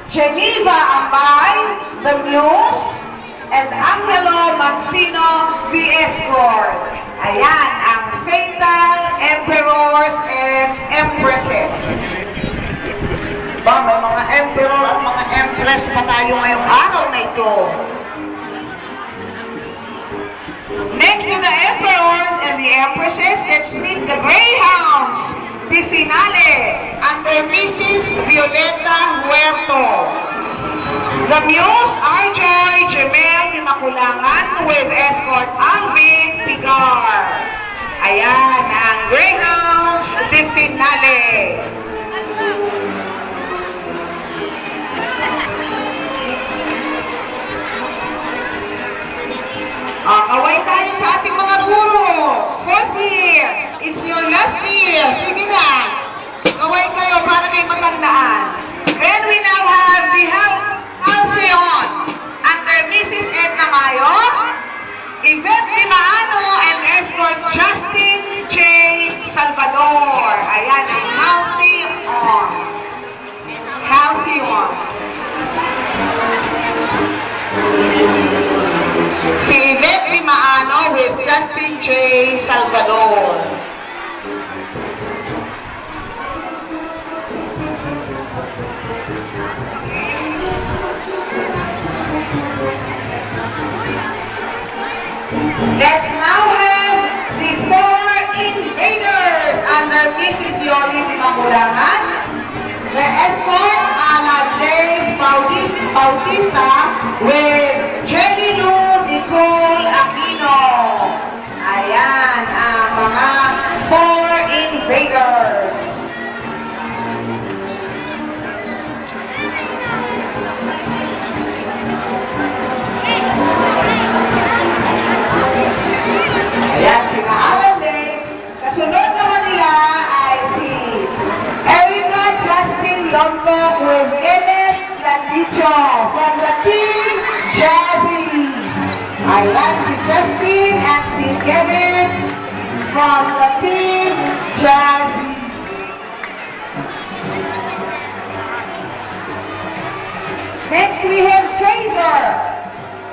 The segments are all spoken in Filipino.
Geneva Ambay, the Muse, and Angelo Mancino, the Escort. Ayan, ang Fatal Emperors and Empresses. Ba, may mga emperor at mga empress pa tayo ngayong araw na ito. Next to the emperors and the empresses, let's meet the Greyhounds, the finale, under Mrs. Violeta Huerto. The Muse, Arjoy Jemel Makulangan with Escort Alvin Pigar. Ayan, ang Greyhounds, the finale. Kaway tayo sa ating mga guro. Fourth year, it's your last year. Sige na. Kaway kayo para may matandaan. Then we now have the Halcyon under Mrs. Edna Mayo, Yvette Di Maano, and Escort Justin J. Salvador. Ayan ang Halcyon. Halcyon. Si Yvette Di Maano with Justin J. Salvador. Let's now have the four invaders under Mrs. Yoli Makulangan. The Escort Ana Dave Bautista with Jelly Lou Nicole Aquino. Ayan ang mga four invaders. Ayan, sina Alan Dave. Kasunod naman nila ay si Erica Justin Lontok with Kenneth Landicho from the team Jazzy. Ayan, si Justin at si Kevin from the team Jazzy. Next, we have Fraser.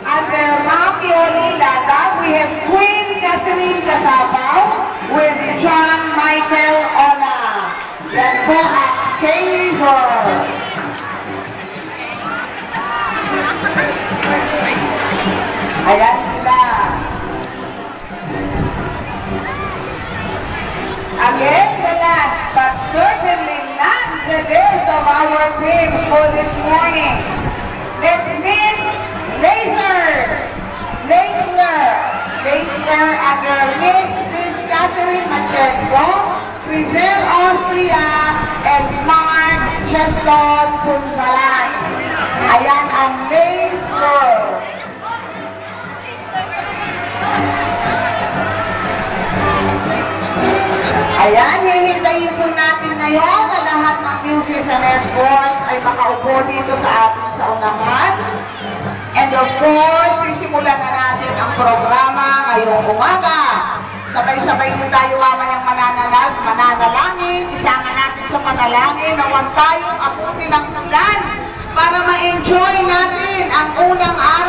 Under Ma'am Yoli Lata, we have Queen Catherine Casabaw with John Michael Ona. Yan po ang Fraser. Ayan sila. Again, the last, but certainly not the least of our teams for this morning. Let's meet Lasers. Lasler under Mrs. Catherine Machenzo, Rizal Austria, and Mark Cheslon Punsalan. Ayan ang Lasler. Ayan, hihintayin po natin ngayon na lahat ng muses and escorts ay makaupo dito sa ating sa unahan. And of course, sisimulan na natin ang programa ngayong umaga. Sabay-sabay din tayo mamayang mananalangin. Isama natin sa panalangin na huwag tayong apunin ng ulan para ma-enjoy natin ang unang araw